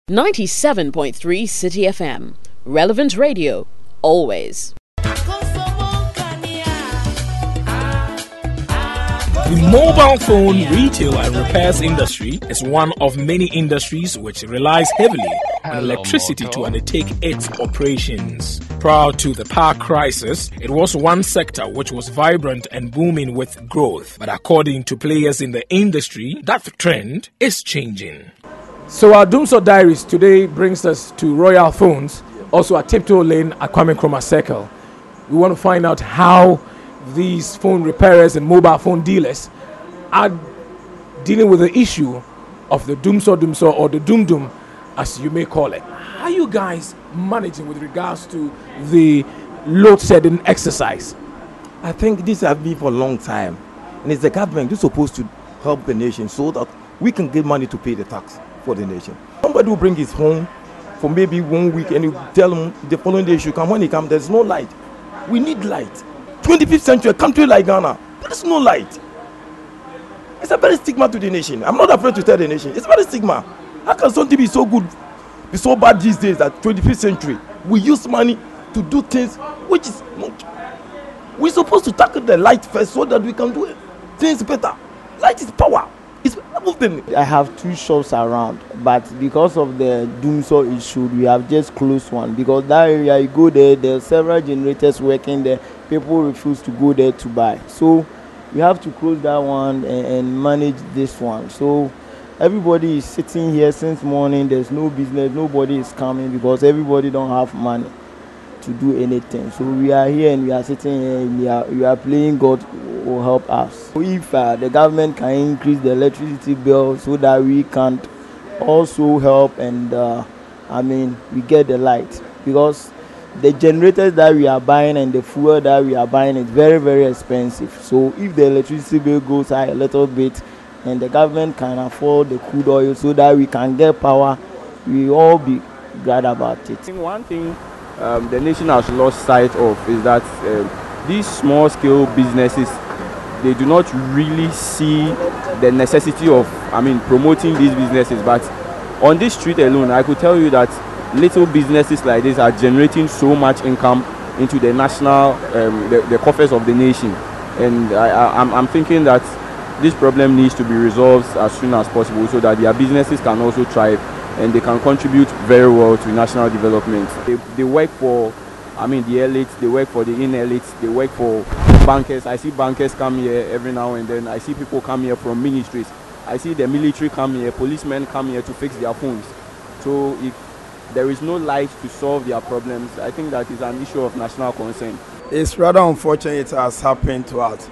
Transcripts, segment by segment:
97.3 Citi FM. Relevant radio, always. The mobile phone retail and repairs industry is one of many industries which relies heavily on electricity to undertake its operations. Prior to the power crisis, it was one sector which was vibrant and booming with growth. But according to players in the industry, that trend is changing. So our Dumsor Diaries today brings us to Royal Phones, also at Tiptoe Lane at Kwame Nkrumah Circle. We want to find out how these phone repairers and mobile phone dealers are dealing with the issue of the Dumsor or the Dum as you may call it. How are you guys managing with regards to the load shedding exercise? I think this has been for a long time, and it's the government who's supposed to help the nation so that we can get money to pay the tax for the nation. Somebody will bring his home for maybe 1 week and you tell him the following day should come. When he comes, there's no light. We need light. 25th century, a country like Ghana, there's no light. It's a very stigma to the nation. I'm not afraid to tell the nation. It's very stigma. How can something be so good, be so bad these days that 25th century, we use money to do things which is not. We're supposed to tackle the light first so that we can do things better. Light is power. It's everything. I have 2 shops around, but because of the Dumsor issue, we have just closed one. Because that area, you go there, there are several generators working there. People refuse to go there to buy. So we have to close that one and manage this one. So everybody is sitting here since morning. There's no business. Nobody is coming because everybody don't have money to do anything. So we are here and we are sitting here and we are praying God will help us. If the government can increase the electricity bill so that we can also help and we get the light, because the generators that we are buying and the fuel that we are buying is very, very expensive. So if the electricity bill goes high a little bit and the government can afford the crude oil so that we can get power, we all be glad about it. One thing the nation has lost sight of is that these small scale businesses, they do not really see the necessity of promoting these businesses. But on this street alone, I could tell you that little businesses like this are generating so much income into the national the coffers of the nation. And I'm thinking that this problem needs to be resolved as soon as possible so that their businesses can also thrive and they can contribute very well to national development. They work for the elite, they work for the in-elites, they work for bankers. I see bankers come here every now and then. I see people come here from ministries. I see the military come here, policemen come here to fix their phones. So if there is no light to solve their problems, I think that is an issue of national concern. It's rather unfortunate it has happened to us.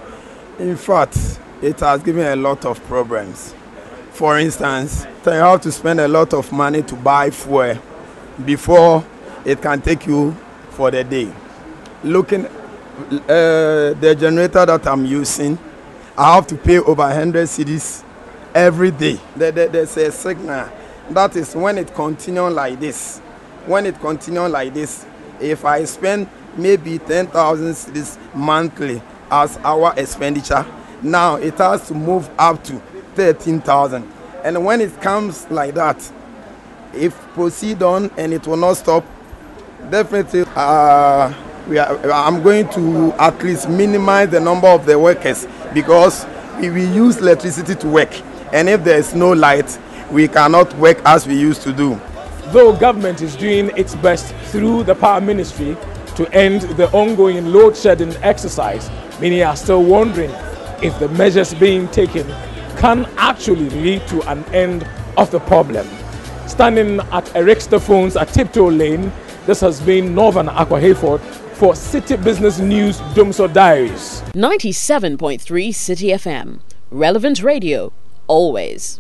In fact, it has given a lot of problems. For instance, you have to spend a lot of money to buy fuel before it can take you for the day. Looking the generator that I'm using, I have to pay over 100 cedis every day. There's a signal. That is when it continues like this. When it continues like this, if I spend maybe 10,000 cedis monthly as our expenditure, now it has to move up to 13,000. And when it comes like that, if proceed on and it will not stop, definitely I'm going to at least minimize the number of the workers, because we use electricity to work, and if there is no light, we cannot work as we used to do. Though government is doing its best through the power ministry to end the ongoing load shedding exercise, many are still wondering if the measures being taken can actually lead to an end of the problem. Standing at erratic phones at Tiptoe Lane, this has been Northern Akwa Hayford for Citi Business News Dumsor Diaries. 97.3 Citi FM. Relevant radio, always.